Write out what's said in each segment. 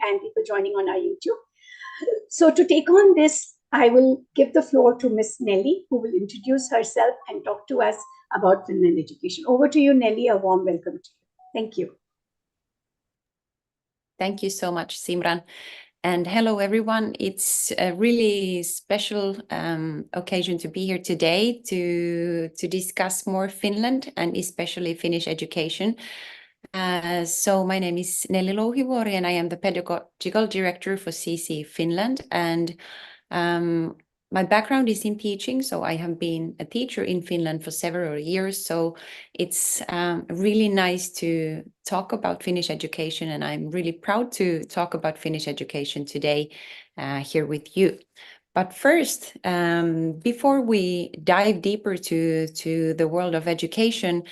and people joining on our YouTube. So to take on this, I will give the floor to Miss Nelly, who will introduce herself and talk to us about Finland education. Over to you, Nelly. A warm welcome to you. Thank you. Thank you so much, Simran. And hello, everyone. It's a really special occasion to be here today to discuss more Finland and especially Finnish education. So my name is Nelly Louhivuori and I am the Pedagogical Director for CC Finland. And my background is in teaching, so I have been a teacher in Finland for several years. So it's really nice to talk about Finnish education, and I'm really proud to talk about Finnish education today here with you. But first, before we dive deeper to the world of education,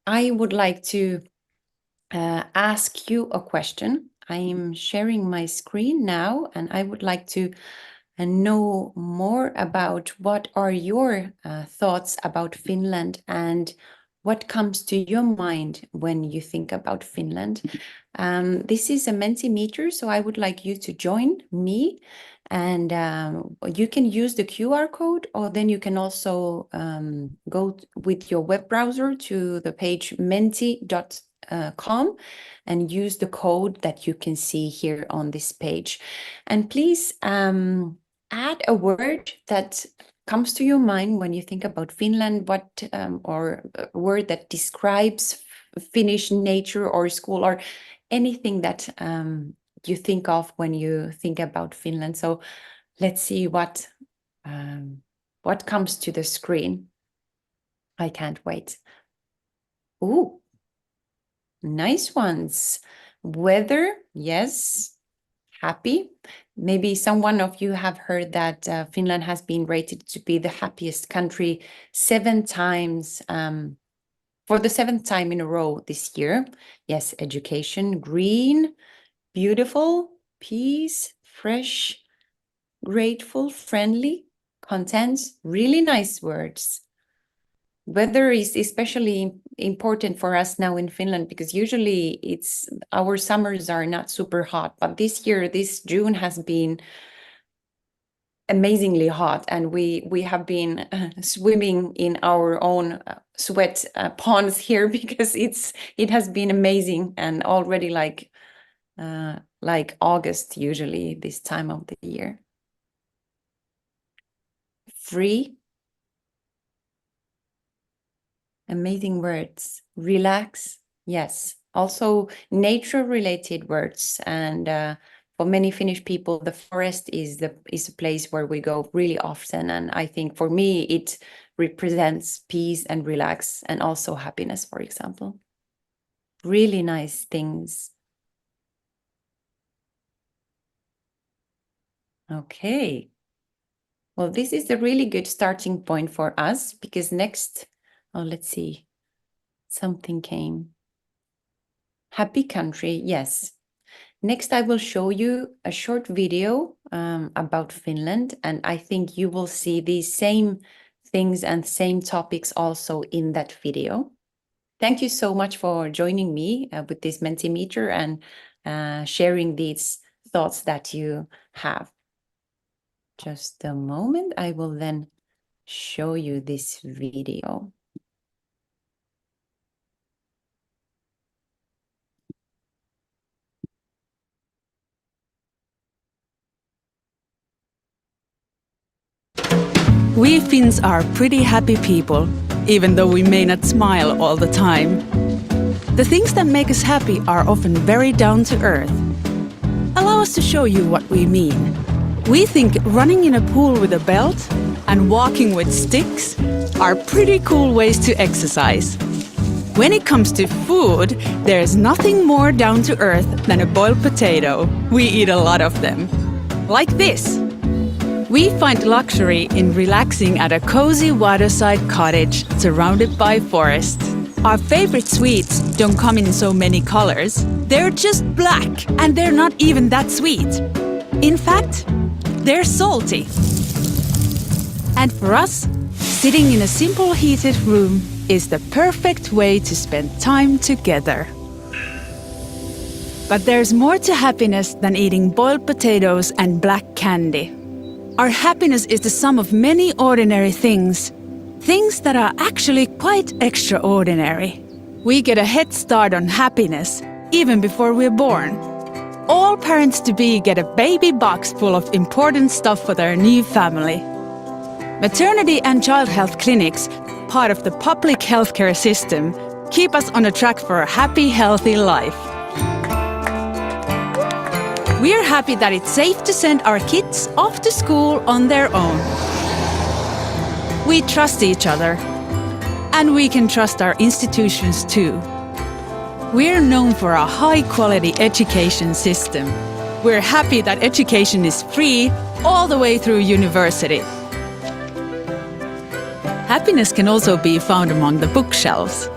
I would like to ask you a question. I am sharing my screen now, and I would like to know more about what are your thoughts about Finland and what comes to your mind when you think about Finland. This is a Mentimeter, so I would like you to join me, and you can use the QR code, or then you can also go with your web browser to the page menti.com and use the code that you can see here on this page. And please add a word that comes to your mind when you think about Finland, or a word that describes Finnish nature or school or anything that you think of when you think about Finland. So let's see what comes to the screen. I can't wait. Ooh, nice ones. Weather, yes. Happy. Maybe someone of you have heard that Finland has been rated to be the happiest country 7 times for the 7th time in a row this year. Yes, education, green, beautiful, peace, fresh, grateful, friendly, content, really nice words. Weather is especially important for us now in Finland because usually our summers are not super hot, but this year, this June has been amazingly hot, and we have been swimming in our own sweat ponds here because it has been amazing, and already like August usually this time of the year. Free. Amazing words. Relax. Yes. Also nature-related words. And for many Finnish people, the forest is a place where we go really often. And I think for me, it represents peace and relax and also happiness, for example. Really nice things. Okay. Well, this is a really good starting point for us because next, let's see, something came. Happy country, yes. Next, I will show you a short video about Finland, and I think you will see these same things and same topics also in that video. Thank you so much for joining me with this Mentimeter and sharing these thoughts that you have. Just a moment, I will then show you this video. We Finns are pretty happy people, even though we may not smile all the time. The things that make us happy are often very down to earth. Allow us to show you what we mean. We think running in a pool with a belt and walking with sticks are pretty cool ways to exercise. When it comes to food, there's nothing more down to earth than a boiled potato. We eat a lot of them. Like this. We find luxury in relaxing at a cozy waterside cottage surrounded by forest. Our favorite sweets don't come in so many colors. They're just black, and they're not even that sweet. In fact, they're salty. And for us, sitting in a simple heated room is the perfect way to spend time together. But there's more to happiness than eating boiled potatoes and black candy. Our happiness is the sum of many ordinary things, things that are actually quite extraordinary. We get a head start on happiness, even before we're born. All parents-to-be get a baby box full of important stuff for their new family. Maternity and child health clinics, part of the public healthcare system, keep us on a track for a happy, healthy life. We're happy that it's safe to send our kids off to school on their own. We trust each other, and we can trust our institutions too. We're known for a high-quality education system. We're happy that education is free all the way through university. Happiness can also be found among the bookshelves.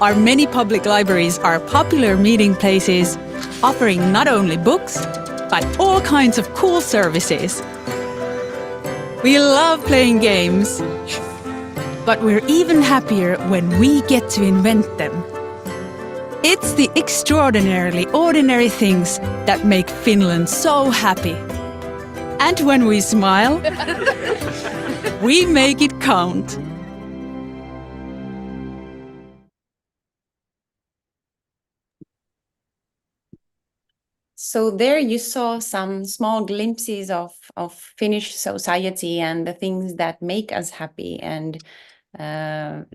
Our many public libraries are popular meeting places, offering not only books, but all kinds of cool services. We love playing games, but we're even happier when we get to invent them. It's the extraordinarily ordinary things that make Finland so happy. And when we smile, we make it count. So there you saw some small glimpses of Finnish society and the things that make us happy. And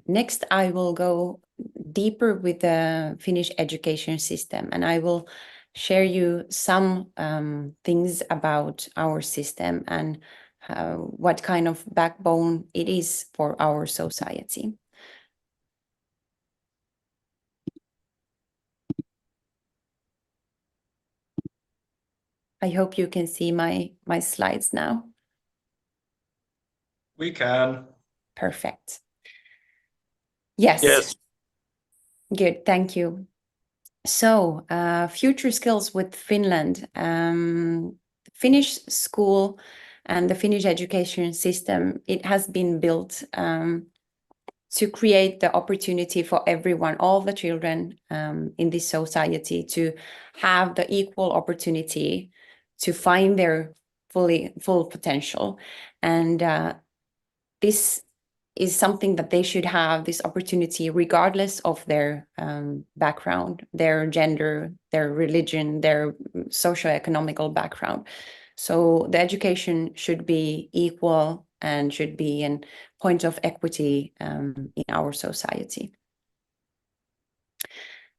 next I will go deeper with the Finnish education system, and I will share you some things about our system and what kind of backbone it is for our society. I hope you can see my slides now. We can. Perfect. Yes. Yes. Good, thank you. So, future skills with Finland. Finnish school and the Finnish education system, it has been built to create the opportunity for everyone, all the children in this society, to have the equal opportunity to find their full potential. And this is something that they should have, this opportunity, regardless of their background, their gender, their religion, their socioeconomical background. So the education should be equal and should be a point of equity in our society.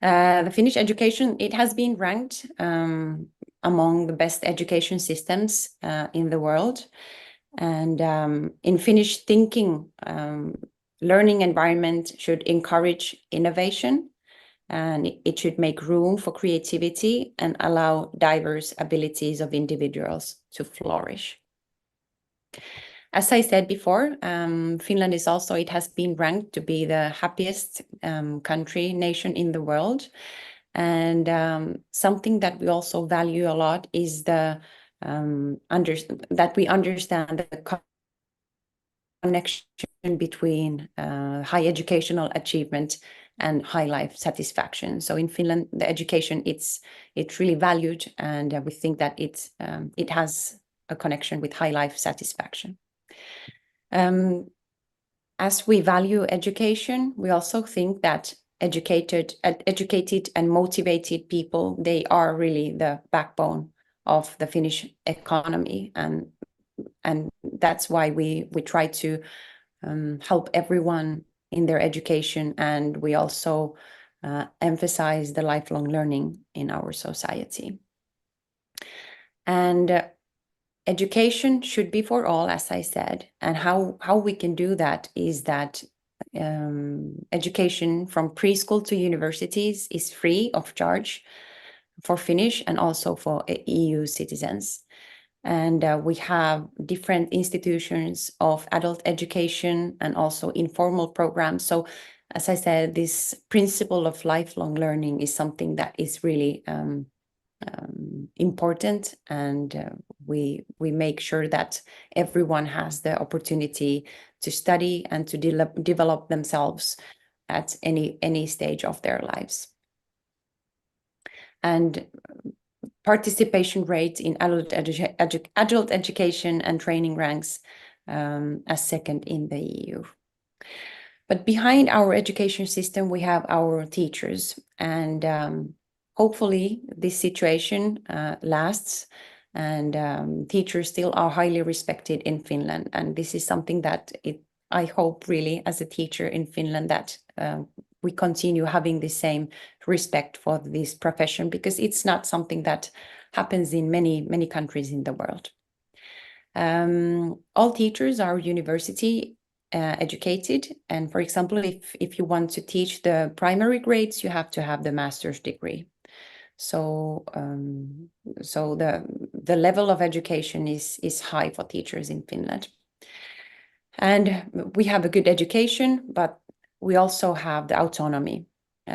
The Finnish education, it has been ranked among the best education systems in the world. And in Finnish thinking, learning environment should encourage innovation, and it should make room for creativity and allow diverse abilities of individuals to flourish. As I said before, Finland is also, it has been ranked to be the happiest nation in the world. And something that we also value a lot is that we understand the connection between high educational achievement and high life satisfaction. So in Finland, the education, it's really valued, and we think that it has a connection with high life satisfaction. As we value education, we also think that educated and motivated people, they are really the backbone of the Finnish economy, and that's why we try to help everyone in their education, and we also emphasize the lifelong learning in our society. And education should be for all, as I said, and how we can do that is that education from preschool to universities is free of charge for Finnish and also for EU citizens. And we have different institutions of adult education and also informal programs. So, as I said, this principle of lifelong learning is something that is really important, and we make sure that everyone has the opportunity to study and to develop themselves at any stage of their lives. and participation rate in adult education and training ranks as second in the EU. But behind our education system, we have our teachers, and hopefully this situation lasts, and teachers still are highly respected in Finland. And this is something that I hope really as a teacher in Finland that we continue having the same respect for this profession, because it's not something that happens in many countries in the world. All teachers are university educated, and for example, if you want to teach the primary grades, you have to have the master's degree. So the level of education is high for teachers in Finland. And we have a good education, but we also have the autonomy.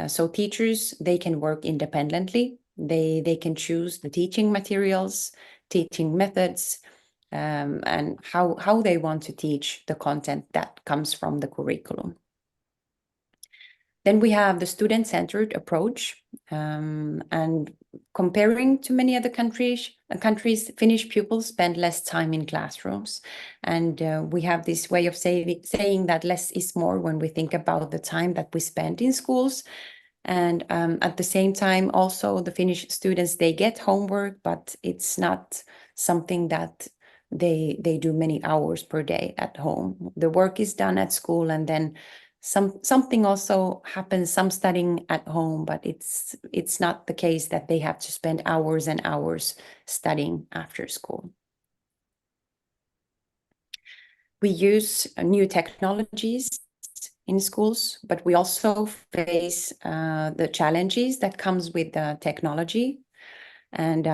So teachers, they can work independently. They can choose the teaching materials, teaching methods, and how they want to teach the content that comes from the curriculum. Then we have the student-centered approach, and comparing to many other countries, Finnish pupils spend less time in classrooms, and we have this way of saying that less is more when we think about the time that we spend in schools. And at the same time, also the Finnish students, they get homework, but it's not something that they do many hours per day at home. The work is done at school, and then something also happens, some studying at home, but it's not the case that they have to spend hours and hours studying after school. We use new technologies in schools, but we also face the challenges that comes with the technology. And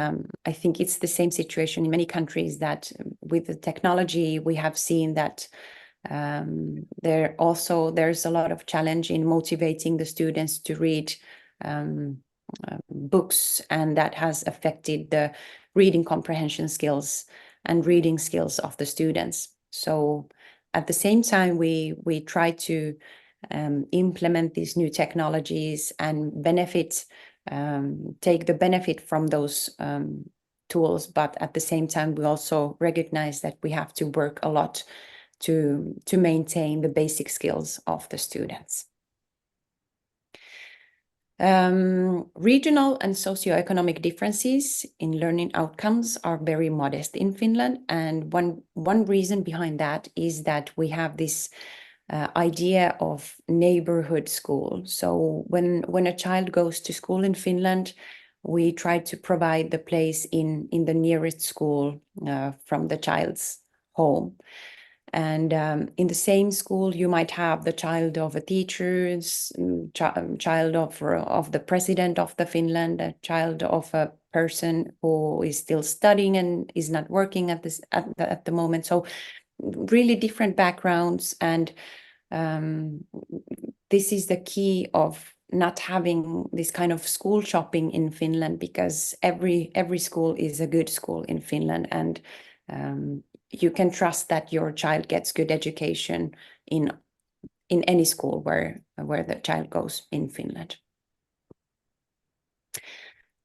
I think it's the same situation in many countries, that with the technology, we have seen that there's a lot of challenge in motivating the students to read books, and that has affected the reading comprehension skills and reading skills of the students. So at the same time, we try to implement these new technologies and take the benefit from those tools, but at the same time, we also recognize that we have to work a lot to maintain the basic skills of the students. Regional and socioeconomic differences in learning outcomes are very modest in Finland, and one reason behind that is that we have this idea of neighborhood school. So when a child goes to school in Finland, we try to provide the place in the nearest school from the child's home. And in the same school, you might have the child of a teacher's, child of the president of the Finland, a child of a person who is still studying and is not working at the moment. So really different backgrounds, and this is the key of not having this kind of school shopping in Finland, because every school is a good school in Finland, and you can trust that your child gets good education in any school where the child goes in Finland.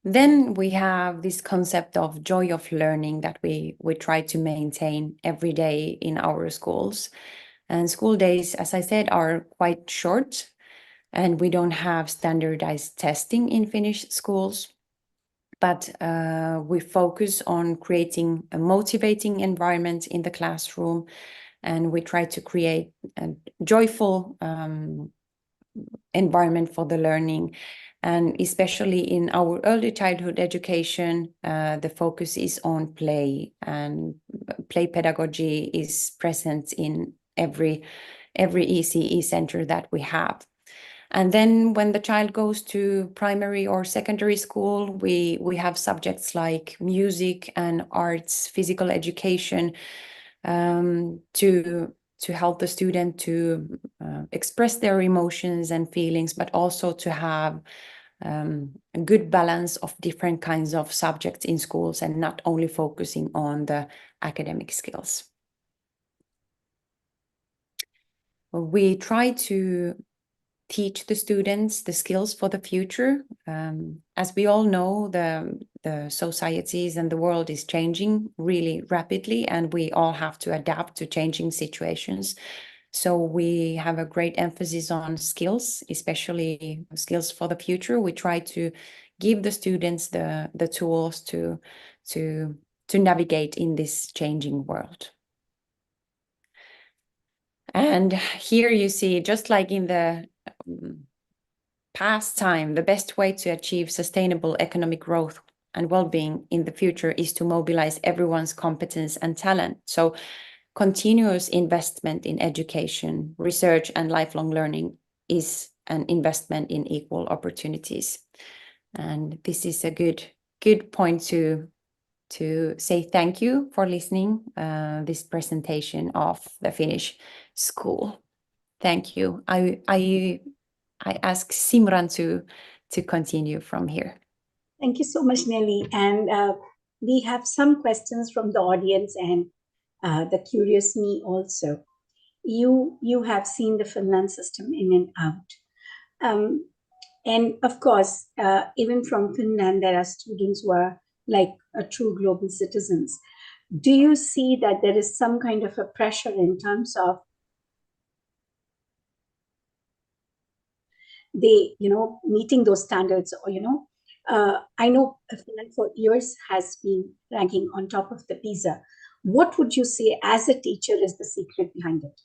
Then we have this concept of joy of learning that we try to maintain every day in our schools. And school days, as I said, are quite short, and we don't have standardized testing in Finnish schools. But we focus on creating a motivating environment in the classroom, and we try to create a joyful environment for the learning. And especially in our early childhood education, the focus is on play, and play pedagogy is present in every ECE center that we have. And then when the child goes to primary or secondary school, we have subjects like music and arts, physical education, to help the student to express their emotions and feelings, but also to have a good balance of different kinds of subjects in schools, and not only focusing on the academic skills. We try to teach the students the skills for the future. As we all know, the societies and the world is changing really rapidly, and we all have to adapt to changing situations. So we have a great emphasis on skills, especially skills for the future. We try to give the students the tools to navigate in this changing world. And here you see, just like in the past time, the best way to achieve sustainable economic growth and well-being in the future is to mobilize everyone's competence and talent. So continuous investment in education, research, and lifelong learning is an investment in equal opportunities. And this is a good point to say thank you for listening this presentation of the Finnish school. Thank you. I ask Simran to continue from here. Thank you so much, Nelly. And we have some questions from the audience and the curious me also. You have seen the Finland system in and out. And of course, even from Finland, there are students who are like true global citizens. Do you see that there is some kind of a pressure in terms of they, meeting those standards, or, I know Finland for years has been ranking on top of the PISA. What would you say as a teacher is the secret behind it?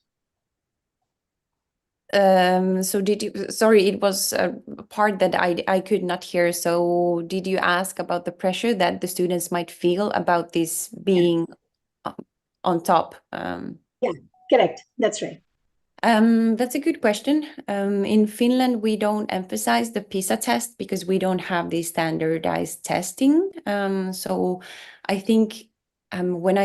So sorry, it was a part that I could not hear. So did you ask about the pressure that the students might feel about this being on top? Yeah, correct. That's right. That's a good question. In Finland, we don't emphasize the PISA test because we don't have the standardized testing. So I think when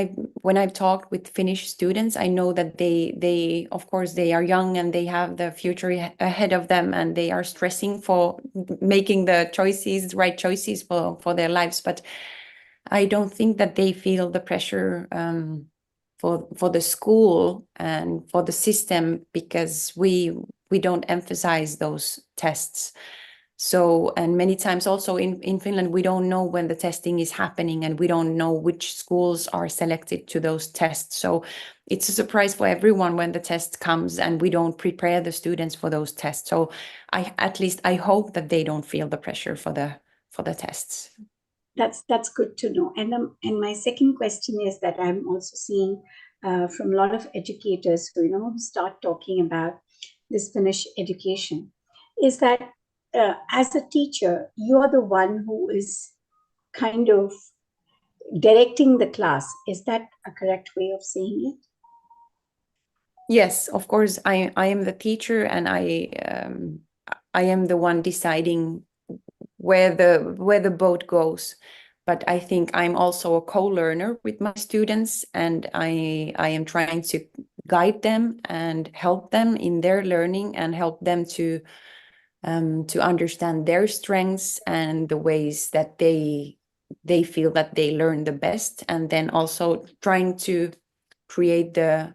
I've talked with Finnish students, I know that they of course they are young and they have the future ahead of them, and they are stressing for making the right choices for their lives. But I don't think that they feel the pressure for the school and for the system, because we don't emphasize those tests. So, and many times also in Finland, we don't know when the testing is happening, and we don't know which schools are selected to those tests. So it's a surprise for everyone when the test comes, and we don't prepare the students for those tests. So at least I hope that they don't feel the pressure for the tests. That's good to know. And my second question is that I'm also seeing from a lot of educators who start talking about this Finnish education, is that as a teacher, you're the one who is kind of directing the class. Is that a correct way of saying it? Yes, of course. I am the teacher, and I am the one deciding where the boat goes. But I think I'm also a co-learner with my students, and I am trying to guide them and help them in their learning, and help them to understand their strengths and the ways that they feel that they learn the best, and then also trying to create the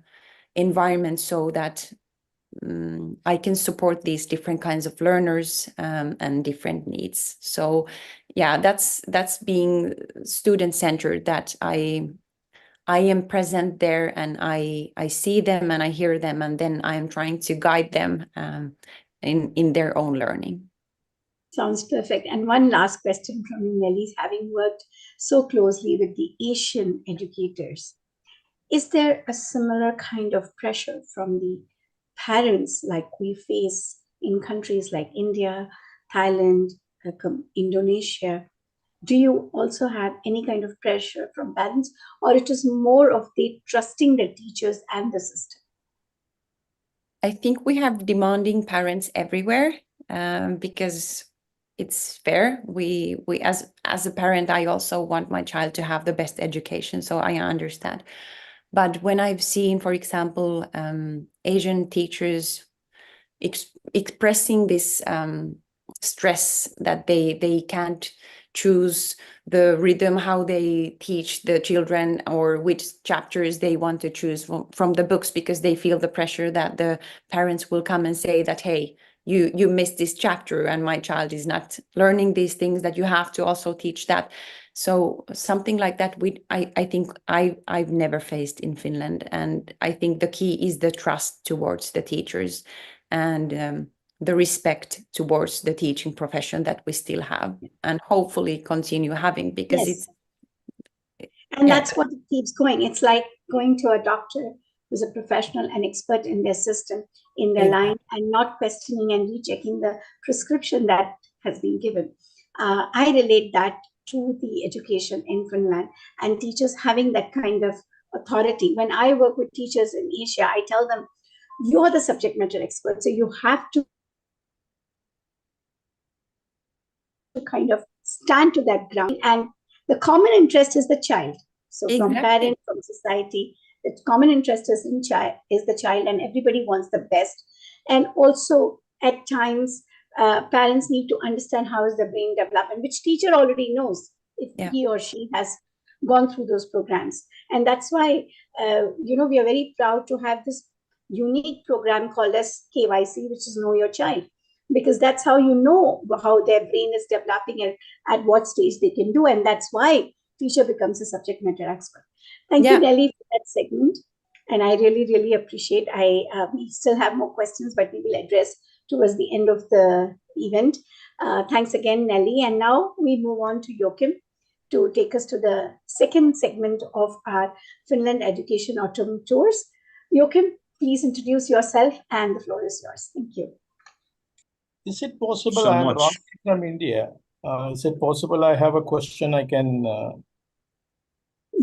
environment so that I can support these different kinds of learners and different needs. So yeah, that's being student-centered, that I am present there, and I see them and I hear them, and then I am trying to guide them in their own learning. Sounds perfect. And one last question from you, Nelly, having worked so closely with the Asian educators, is there a similar kind of pressure from the parents like we face in countries like India, Thailand, Indonesia? Do you also have any kind of pressure from parents, or it is more of they trusting the teachers and the system? I think we have demanding parents everywhere, because it's fair. We as a parent, I also want my child to have the best education, so I understand. But when I've seen, for example, Asian teachers expressing this stress that they can't choose the rhythm, how they teach the children, or which chapters they want to choose from the books, because they feel the pressure that the parents will come and say that, hey, you missed this chapter and my child is not learning these things, that you have to also teach that. So something like that I think I've never faced in Finland. And I think the key is the trust towards the teachers and the respect towards the teaching profession that we still have and hopefully continue having, because Yes. it's And that's what it keeps going. It's like going to a doctor who's a professional and expert in their system, in their line, and not questioning and rechecking the prescription that has been given. I relate that to the education in Finland and teachers having that kind of authority. When I work with teachers in Asia, I tell them, you're the subject matter expert, so you have to kind of stand to that ground. And the common interest is the child. So from parents, from society, the common interest is the child, and everybody wants the best. And also at times, parents need to understand how is the brain development, which teacher already knows if he or she has gone through those programs. And that's why, we are very proud to have this unique program called as KYC, which is Know Your Child, because that's how you know how their brain is developing and at what stage they can do. And that's why teacher becomes a subject matter expert. Thank you, Nelly, for that segment. And I really, really appreciate. We still have more questions, but we will address towards the end of the event. Thanks again, Nelly. And now we move on to Joachim to take us to the second segment of our Finland Education Autumn Tours. Joachim, please introduce yourself and the floor is yours. Thank you. Is it possible? I am Ron from India. Is it possible I have a question I can...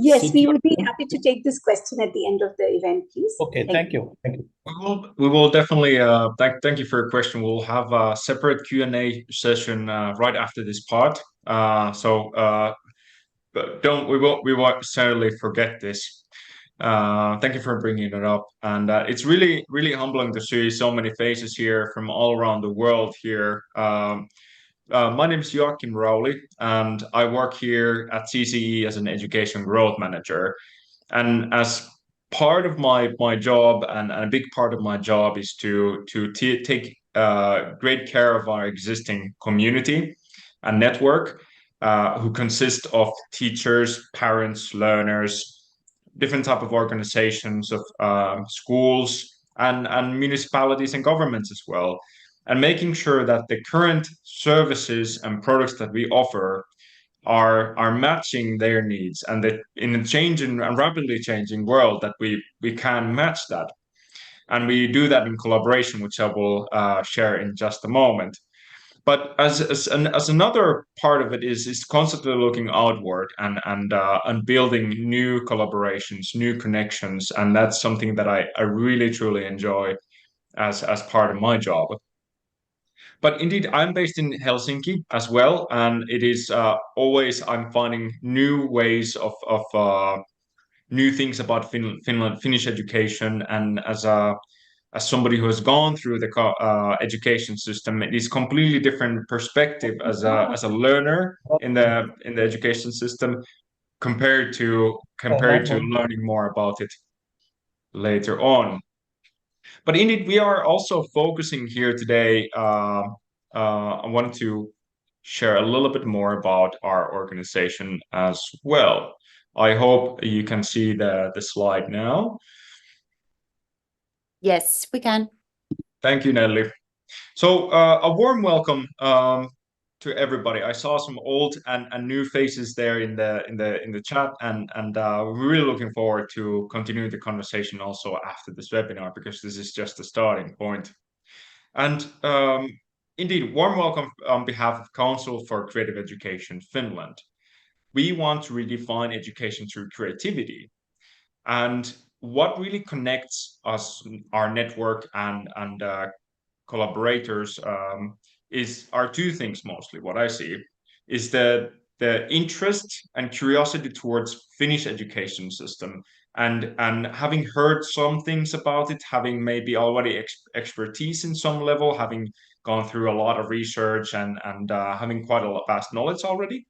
Yes, we will be happy to take this question at the end of the event, please. Okay, thank you. Thank you. We will definitely, thank you for your question. We'll have a separate Q&A session right after this part. But we won't certainly forget this. Thank you for bringing it up. And it's really, really humbling to see so many faces here from all around the world here. My name is Joachim Rowley, and I work here at CCE as an education growth manager. And as part of my job, and a big part of my job is to take great care of our existing community and network, who consist of teachers, parents, learners, different type of organizations of schools and municipalities and governments as well, and making sure that the current services and products that we offer are matching their needs, and that in a changing and rapidly changing world that we can match that. And we do that in collaboration, which I will share in just a moment. But as another part of it is constantly looking outward and building new collaborations, new connections, and that's something that I really truly enjoy as part of my job. But indeed, I'm based in Helsinki as well, and it is always I'm finding new ways of new things about Finnish education, and as somebody who has gone through the education system, it is completely different perspective as a learner in the education system compared to learning more about it later on. But indeed, we are also focusing here today. I wanted to share a little bit more about our organization as well. I hope you can see the slide now. Yes, we can. Thank you, Nelly. So a warm welcome to everybody. I saw some old and new faces there in the chat, and we're really looking forward to continuing the conversation also after this webinar, because this is just the starting point. And indeed, warm welcome on behalf of Council for Creative Education Finland. We want to redefine education through creativity, and what really connects us, our network and collaborators, are two things mostly. What I see is the interest and curiosity towards Finnish education system, and having heard some things about it, having maybe already expertise in some level, having gone through a lot of research and having quite a vast knowledge already.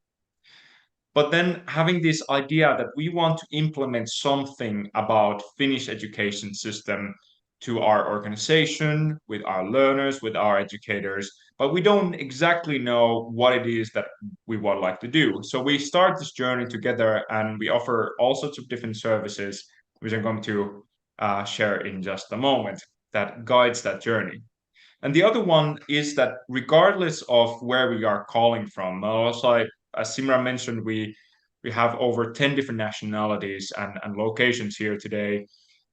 But then having this idea that we want to implement something about Finnish education system to our organization, with our learners, with our educators, but we don't exactly know what it is that we would like to do. So we start this journey together, and we offer all sorts of different services, which I'm going to share in just a moment, that guides that journey. And the other one is that regardless of where we are calling from, also, as Simran mentioned, we have over 10 different nationalities and locations here today.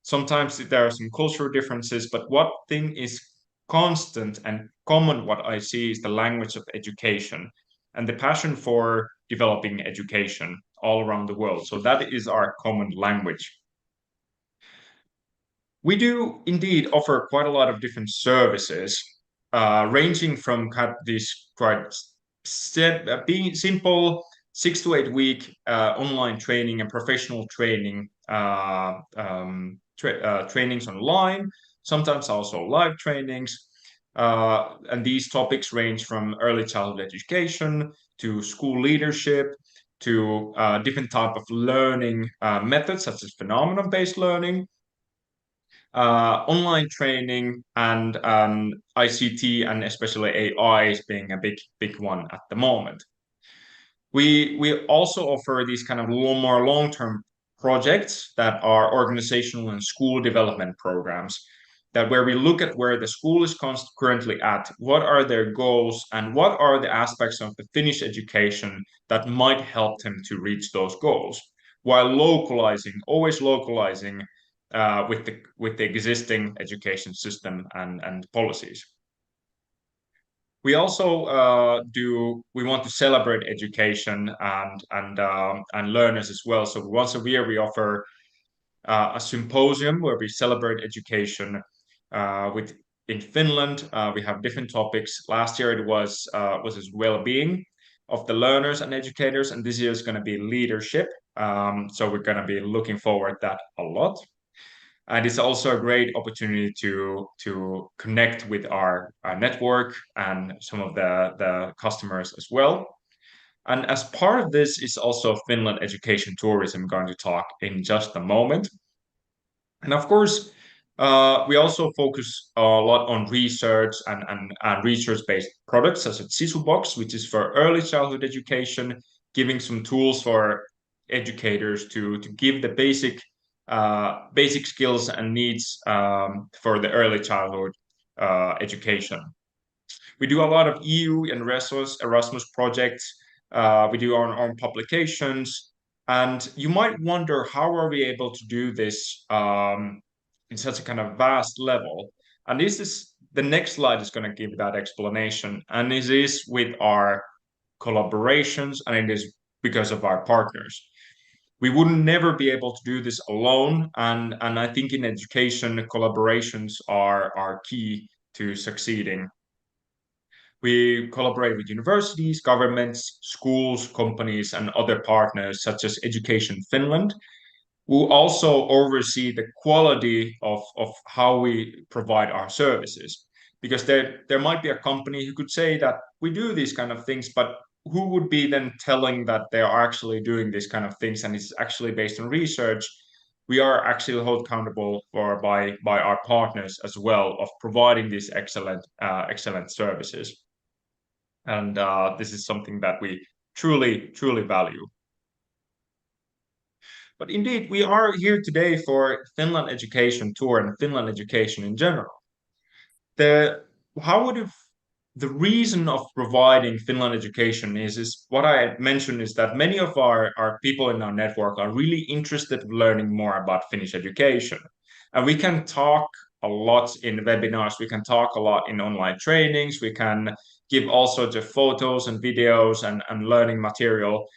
Sometimes there are some cultural differences, but what thing is constant and common, what I see, is the language of education and the passion for developing education all around the world. So that is our common language. We do indeed offer quite a lot of different services, ranging from kind of these quite being simple 6 to 8 week online training and professional training, trainings online, sometimes also live trainings. And these topics range from early childhood education to school leadership to different type of learning methods, such as phenomenon-based learning, online training, and ICT, and especially AI is being a big one at the moment. We also offer these kind of more long-term projects that are organizational and school development programs, that where we look at where the school is currently at, what are their goals, and what are the aspects of the Finnish education that might help them to reach those goals, while always localizing with the existing education system and policies. We also we want to celebrate education and learners as well. So once a year we offer a symposium where we celebrate education. In Finland, we have different topics. Last year it was as well-being of the learners and educators, and this year is going to be leadership. So we're going to be looking forward to that a lot. And it's also a great opportunity to connect with our network and some of the customers as well. And as part of this is also Finland Education Tourism, I'm going to talk in just a moment. And of course, we also focus a lot on research and research-based products, such as Sisubox, which is for early childhood education, giving some tools for educators to give the basic skills and needs for the early childhood education. We do a lot of EU and Erasmus projects. We do our own publications. And you might wonder, how are we able to do this in such a kind of vast level? And the next slide is going to give that explanation. And it is with our collaborations, and it is because of our partners. We wouldn't never be able to do this alone. And I think in education, collaborations are key to succeeding. We collaborate with universities, governments, schools, companies, and other partners such as Education Finland, who also oversee the quality of how we provide our services. Because there might be a company who could say that we do these kind of things, but who would be then telling that they are actually doing these kind of things and it's actually based on research? We are actually held accountable by our partners as well of providing these excellent services. And this is something that we truly value. But indeed, we are here today for Finland Education Tour and Finland education in general. The reason of providing Finland education is what I mentioned, is that many of our people in our network are really interested in learning more about Finnish education. And we can talk a lot in webinars, we can talk a lot in online trainings, we can give all sorts of photos and videos and learning material.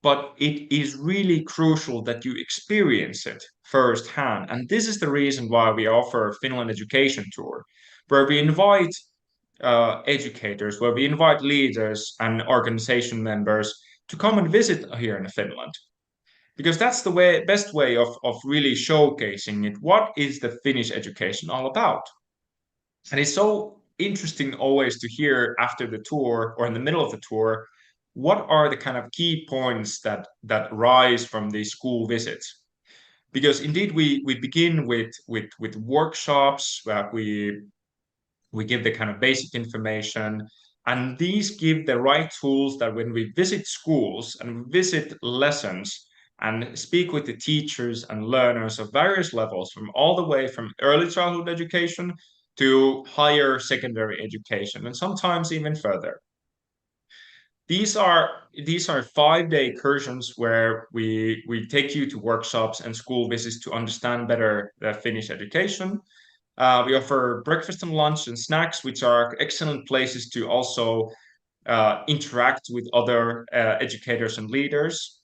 But it is really crucial that you experience it firsthand. And this is the reason why we offer Finland Education Tour, where we invite educators, where we invite leaders and organization members to come and visit here in Finland. Because that's the best way of really showcasing it. What is the Finnish education all about? And it's so interesting always to hear after the tour or in the middle of the tour, what are the kind of key points that rise from these school visits? because indeed we begin with workshops where we give the kind of basic information, and these give the right tools that when we visit schools and visit lessons and speak with the teachers and learners of various levels, from all the way from early childhood education to higher secondary education, and sometimes even further. These are 5-day excursions where we take you to workshops and school visits to understand better the Finnish education. We offer breakfast and lunch and snacks, which are excellent places to also interact with other educators and leaders.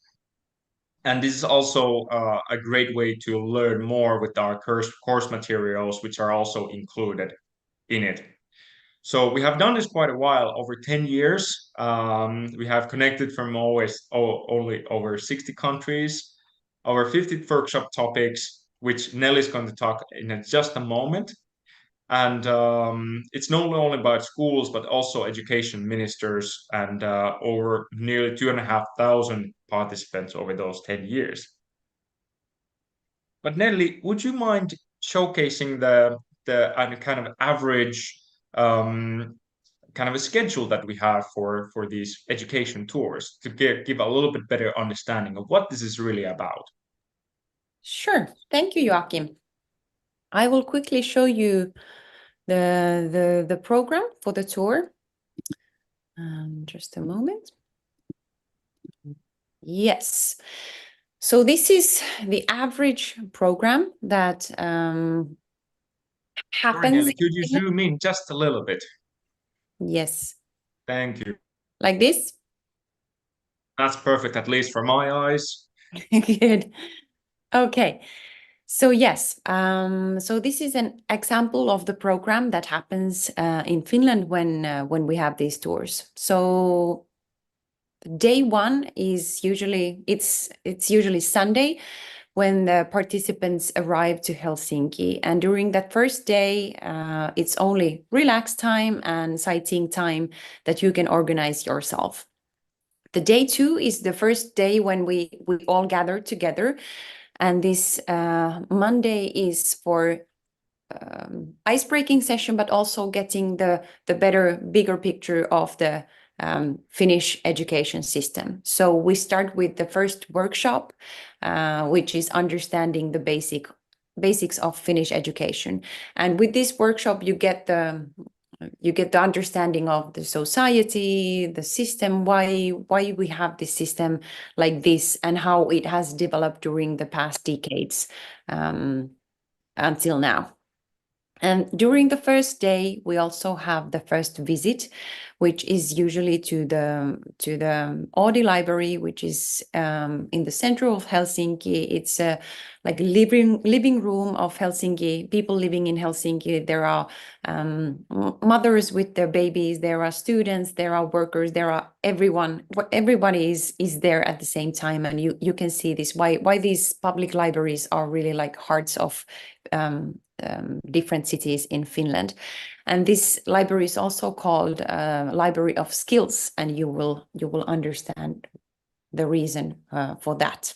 And this is also a great way to learn more with our course materials, which are also included in it. So we have done this quite a while, over 10 years. We have connected from only over 60 countries, over 50 workshop topics, which Nelly is going to talk in just a moment. And it's not only about schools, but also education ministers, and over nearly 2,500 participants over those 10 years. But Nelly, would you mind showcasing the kind of average kind of a schedule that we have for these education tours to give a little bit better understanding of what this is really about? Sure. Thank you, Joachim. I will quickly show you the program for the tour. Just a moment. Yes. So this is the average program that happens. Nelly, could you zoom in just a little bit? Yes. Thank you. Like this? That's perfect, at least for my eyes. Good. Okay. So yes, so this is an example of the program that happens in Finland when we have these tours. So day one is usually it's usually Sunday when the participants arrive to Helsinki, and during that first day, it's only relaxed time and sightseeing time that you can organize yourself. The day two is the first day when we all gather together. And this Monday is for ice-breaking session, but also getting the bigger picture of the Finnish education system. So we start with the first workshop, which is understanding the basics of Finnish education. And with this workshop, you get the understanding of the society, the system, why we have this system like this, and how it has developed during the past decades until now. And during the first day, we also have the first visit, which is usually to the Audi library, which is in the center of Helsinki. It's like a living room of Helsinki, people living in Helsinki. There are mothers with their babies, there are students, there are workers, there are everyone. Everybody is there at the same time, and you can see this why these public libraries are really like hearts of different cities in Finland. And this library is also called Library of Skills, and you will understand the reason for that.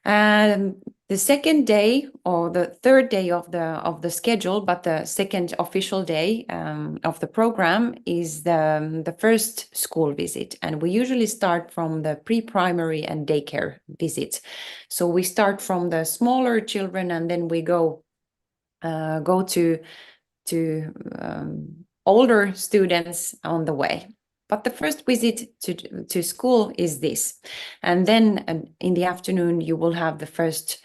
The second day, or the third day of the schedule, but the second official day of the program is the first school visit, and we usually start from the pre-primary and daycare visit. So we start from the smaller children, and then we go to older students on the way. But the first visit to school is this. And then in the afternoon, you will have the first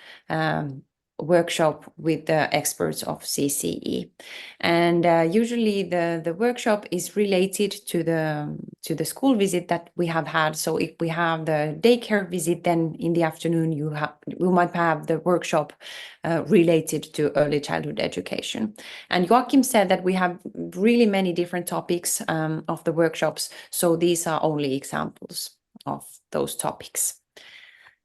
workshop with the experts of CCE. And usually the workshop is related to the school visit that we have had. So if we have the daycare visit, then in the afternoon we might have the workshop related to early childhood education. And Joachim said that we have really many different topics of the workshops. So these are only examples of those topics.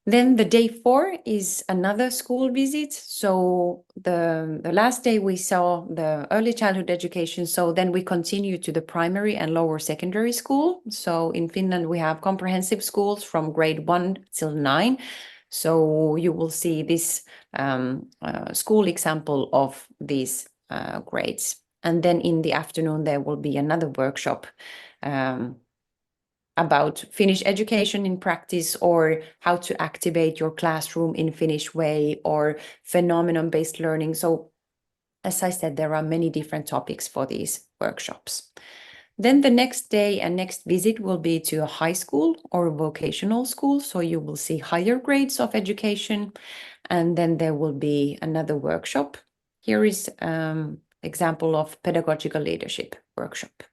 Then the day 4 is another school visit. So the last day we saw the early childhood education. So then we continue to the primary and lower secondary school. So in Finland, we have comprehensive schools from grade 1 till 9. So you will see this school example of these grades. And then in the afternoon, there will be another workshop about Finnish education in practice, or how to activate your classroom in Finnish way, or phenomenon-based learning. So as I said, there are many different topics for these workshops. Then the next day and next visit will be to a high school or vocational school. So you will see higher grades of education. And then there will be another workshop. Here is example of pedagogical leadership workshop.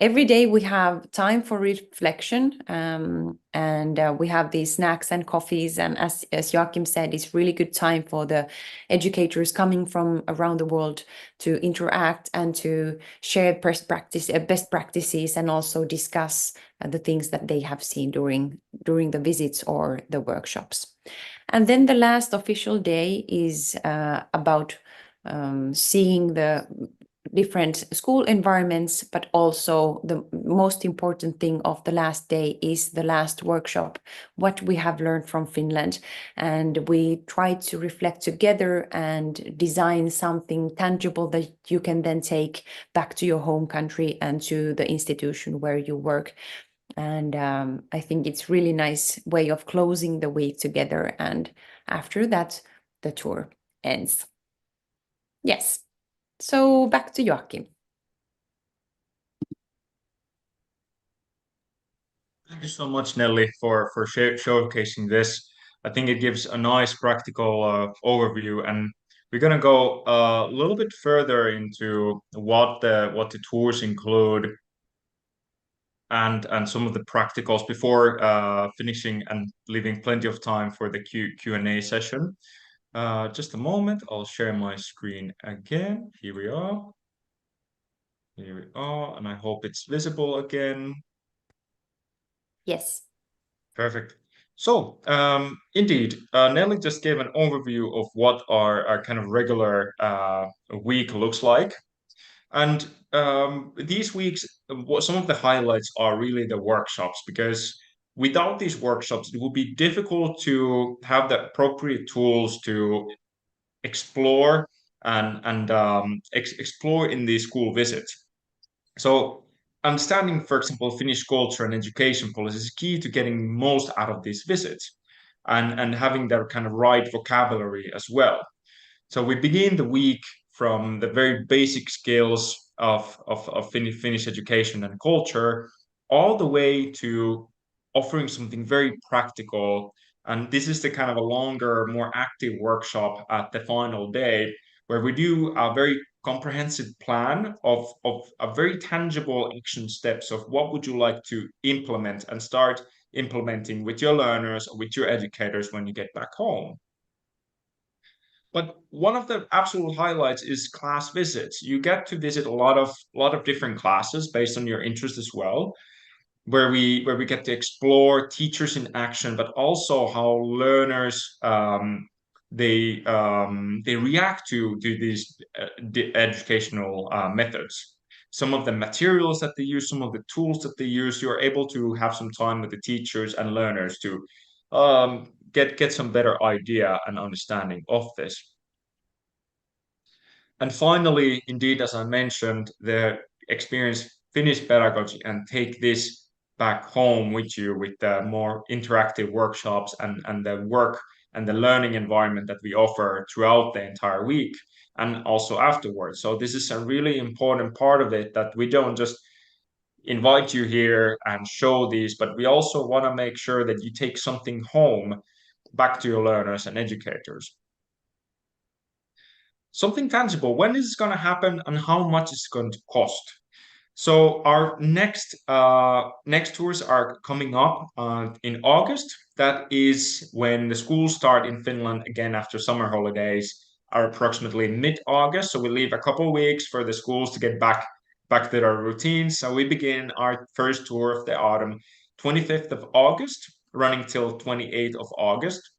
Every day we have time for reflection, and we have these snacks and coffees. And as Joachim said, it's really good time for the educators coming from around the world to interact and to share best practices, and also discuss the things that they have seen during the visits or the workshops. And then the last official day is about seeing the different school environments, but also the most important thing of the last day is the last workshop, what we have learned from Finland. And we try to reflect together and design something tangible that you can then take back to your home country and to the institution where you work. And I think it's really nice way of closing the week together. And after that, the tour ends. Yes. So back to Joachim. Thank you so much, Nelly, for showcasing this. I think it gives a nice practical overview, and we're gonna go a little bit further into what the tours include and some of the practicals before finishing and leaving plenty of time for the Q&A session. Just a moment, I'll share my screen again. Here we are. Here we are, and I hope it's visible again. Yes. Perfect. So, indeed, Nelly just gave an overview of what our kind of regular week looks like. And these weeks, some of the highlights are really the workshops, because without these workshops, it would be difficult to have the appropriate tools to explore and explore in these school visits. So understanding, for example, Finnish culture and education policies is key to getting most out of these visits, and having that kind of right vocabulary as well. So we begin the week from the very basic skills of Finnish education and culture, all the way to offering something very practical. And this is the kind of a longer, more active workshop at the final day, where we do a very comprehensive plan of a very tangible action steps of what would you like to implement and start implementing with your learners or with your educators when you get back home. But one of the absolute highlights is class visits. You get to visit a lot of different classes based on your interest as well, where we get to explore teachers in action, but also how learners they react to these educational methods. Some of the materials that they use, some of the tools that they use. You're able to have some time with the teachers and learners to get some better idea and understanding of this. And finally, indeed, as I mentioned, the experience Finnish pedagogy and take this back home with you with the more interactive workshops and the work and the learning environment that we offer throughout the entire week and also afterwards. So this is a really important part of it, that we don't just invite you here and show these, but we also want to make sure that you take something home back to your learners and educators. Something tangible. When is this going to happen, and how much is it going to cost? So our next tours are coming up in August. That is when the schools start in Finland again after summer holidays, are approximately mid-August. So we leave a couple of weeks for the schools to get back to their routines. So we begin our first tour of the autumn, 25th of August, running till 28th of August.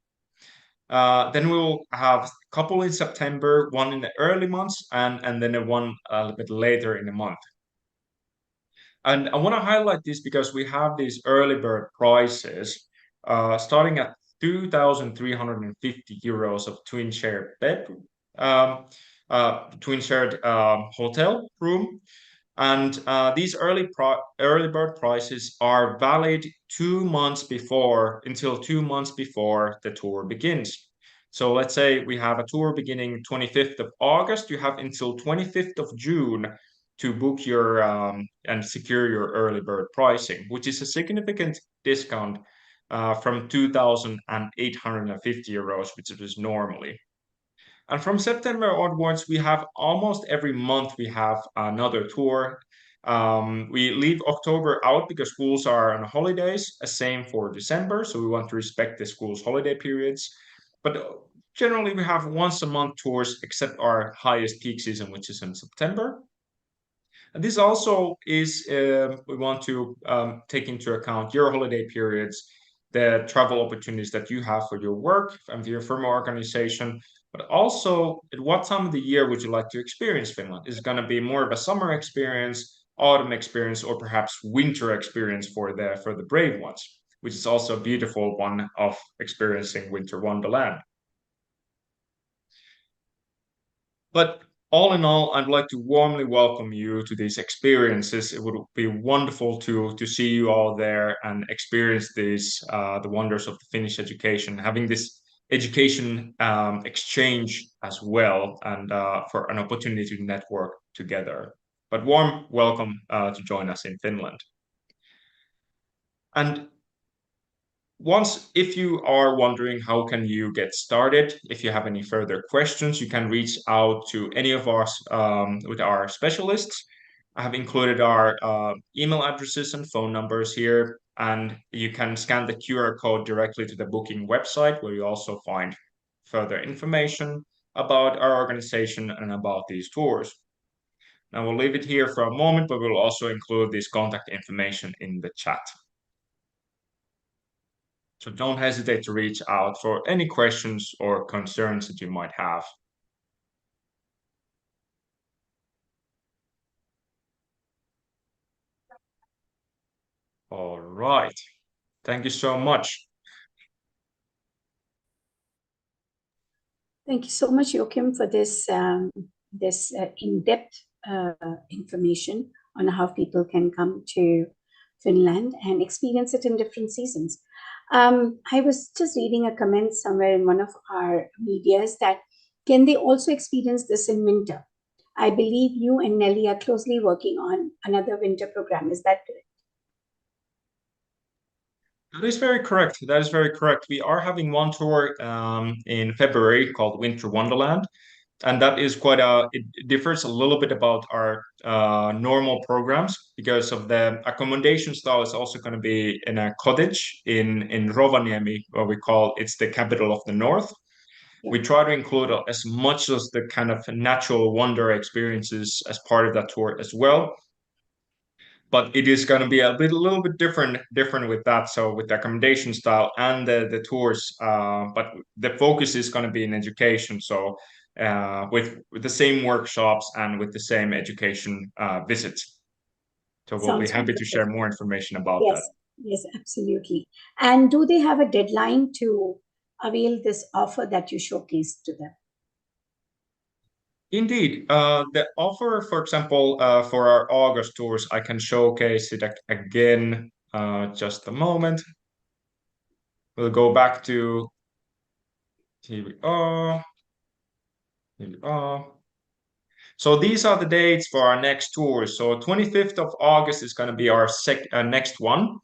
Then we'll have a couple in September, one in the early months, and then one a little bit later in the month. And I want to highlight this because we have these early bird prices starting at 2,350 euros of twin shared hotel room. And these early bird prices are valid 2 months before, until 2 months before the tour begins. So let's say we have a tour beginning 25th of August, you have until 25th of June to book your and secure your early bird pricing, which is a significant discount from 2,850 euros, which it is normally. And from September onwards, we have almost every month we have another tour. We leave October out because schools are on holidays, same for December. So we want to respect the school's holiday periods. But generally, we have once a month tours, except our highest peak season, which is in September. And this also is, we want to take into account your holiday periods, the travel opportunities that you have for your work and your firm organization, but also at what time of the year would you like to experience Finland? Is it going to be more of a summer experience, autumn experience, or perhaps winter experience for the brave ones, which is also a beautiful one of experiencing winter wonderland. But all in all, I'd like to warmly welcome you to these experiences. It would be wonderful to see you all there and experience these the wonders of the Finnish education, having this education exchange as well, and for an opportunity to network together. But warm welcome to join us in Finland. And if you are wondering how can you get started, if you have any further questions, you can reach out to any of us with our specialists. I have included our email addresses and phone numbers here, and you can scan the QR code directly to the booking website, where you also find further information about our organization and about these tours. Now we'll leave it here for a moment, but we'll also include this contact information in the chat. So don't hesitate to reach out for any questions or concerns that you might have. All right. Thank you so much. Thank you so much, Joachim, for this in-depth information on how people can come to Finland and experience it in different seasons. I was just reading a comment somewhere in one of our medias that can they also experience this in winter? I believe you and Nelly are closely working on another winter program. Is that correct? That is very correct. That is very correct. We are having one tour in February called Winter Wonderland. And that is it differs a little bit about our normal programs because of the accommodation style is also going to be in a cottage in Rovaniemi, where it's the capital of the north. Yeah. We try to include as much as the kind of natural wonder experiences as part of that tour as well. But it is going to be a little bit different with that. So with the accommodation style and the tours, but the focus is going to be in education. So with the same workshops and with the same education visits. So we'll be happy to share more information about that. Yes, absolutely. And do they have a deadline to avail this offer that you showcased to them? Indeed. The offer, for example, for our August tours, I can showcase it again. Just a moment. We'll go back to, here we are. So these are the dates for our next tours. So 25th of August is going to be our next one.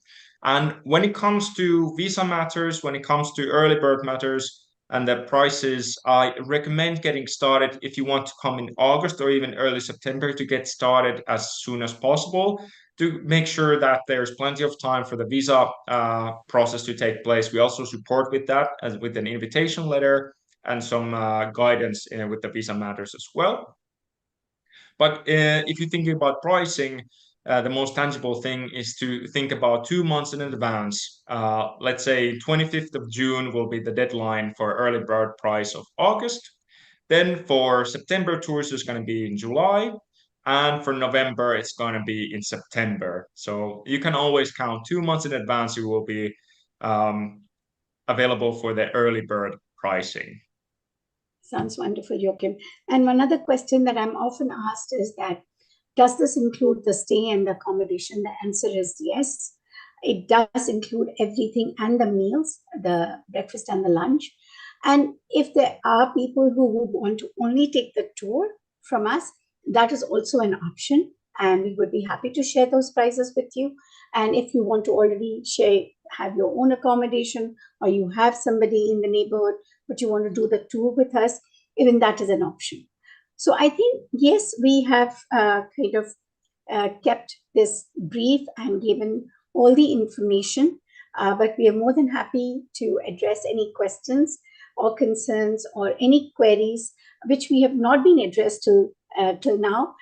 And when it comes to visa matters, when it comes to early bird matters and the prices, I recommend getting started if you want to come in August or even early September to get started as soon as possible to make sure that there's plenty of time for the visa process to take place. We also support with that as with an invitation letter and some guidance with the visa matters as well. But if you're thinking about pricing, the most tangible thing is to think about 2 months in advance. Let's say 25th of June will be the deadline for early bird price of August. Then for September tours, it's going to be in July. And for November, it's going to be in September. So you can always count 2 months in advance. You will be available for the early bird pricing. Sounds wonderful, Joachim. And one other question that I'm often asked is that, does this include the stay and the accommodation? The answer is yes. It does include everything and the meals, the breakfast and the lunch. And if there are people who would want to only take the tour from us, that is also an option. And we would be happy to share those prices with you. And if you want to already have your own accommodation, or you have somebody in the neighborhood, but you want to do the tour with us, even that is an option. So I think, yes, we have kept this brief and given all the information, but we are more than happy to address any questions or concerns or any queries which we have not been addressed till now.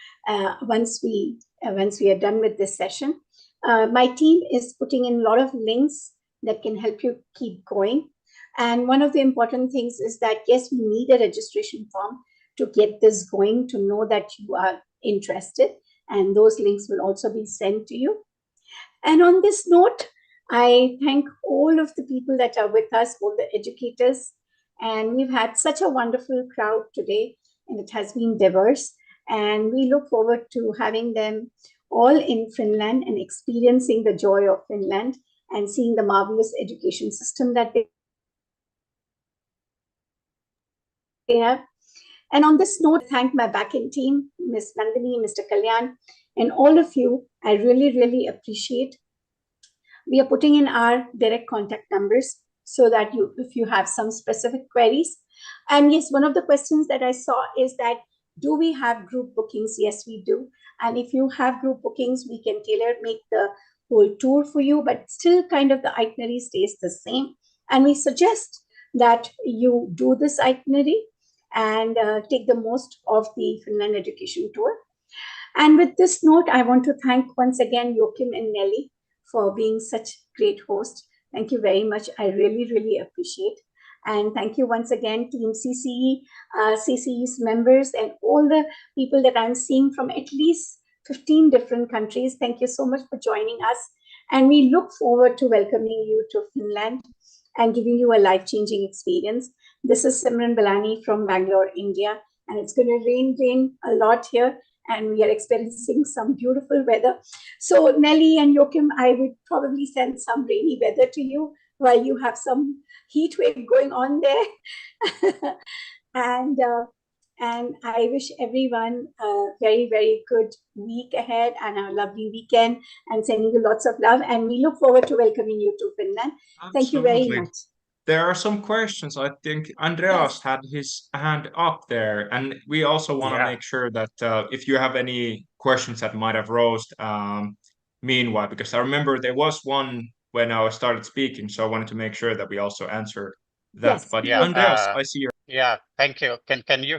Once we are done with this session, my team is putting in a lot of links that can help you keep going. And one of the important things is that, yes, we need a registration form to get this going, to know that you are interested, and those links will also be sent to you. And on this note, I thank all of the people that are with us, all the educators, and we've had such a wonderful crowd today, and it has been diverse, and we look forward to having them all in Finland and experiencing the joy of Finland and seeing the marvelous education system that they have. And on this note, thank my back-end team, Ms. Nandini, Mr. Kalyan, and all of you. I really, really appreciate. We are putting in our direct contact numbers so that if you have some specific queries. And yes, one of the questions that I saw is that, do we have group bookings? Yes, we do. And if you have group bookings, we can make the whole tour for you, but still kind of the itinerary stays the same. And we suggest that you do this itinerary and take the most of the Finland education tour. And with this note, I want to thank once again Joachim and Nelly for being such great hosts. Thank you very much. I really, really appreciate. And thank you once again, Team CCE, CCE's members, and all the people that I'm seeing from at least 15 different countries. Thank you so much for joining us. And we look forward to welcoming you to Finland and giving you a life-changing experience. This is Simran Balani from Bangalore, India, and it's going to rain a lot here, and we are experiencing some beautiful weather. So Nelly and Joachim, I would probably send some rainy weather to you while you have some heat wave going on there. And I wish everyone a very, very good week ahead and a lovely weekend, and sending you lots of love. And we look forward to welcoming you to Finland. Absolutely. Thank you very much. There are some questions. I think Andreas had his hand up there, and we also want to make sure that if you have any questions that might have rose meanwhile, because I remember there was one when I started speaking, so I wanted to make sure that we also answer that. Yes, but yes. Andreas, I see your. Yeah, thank you. Can you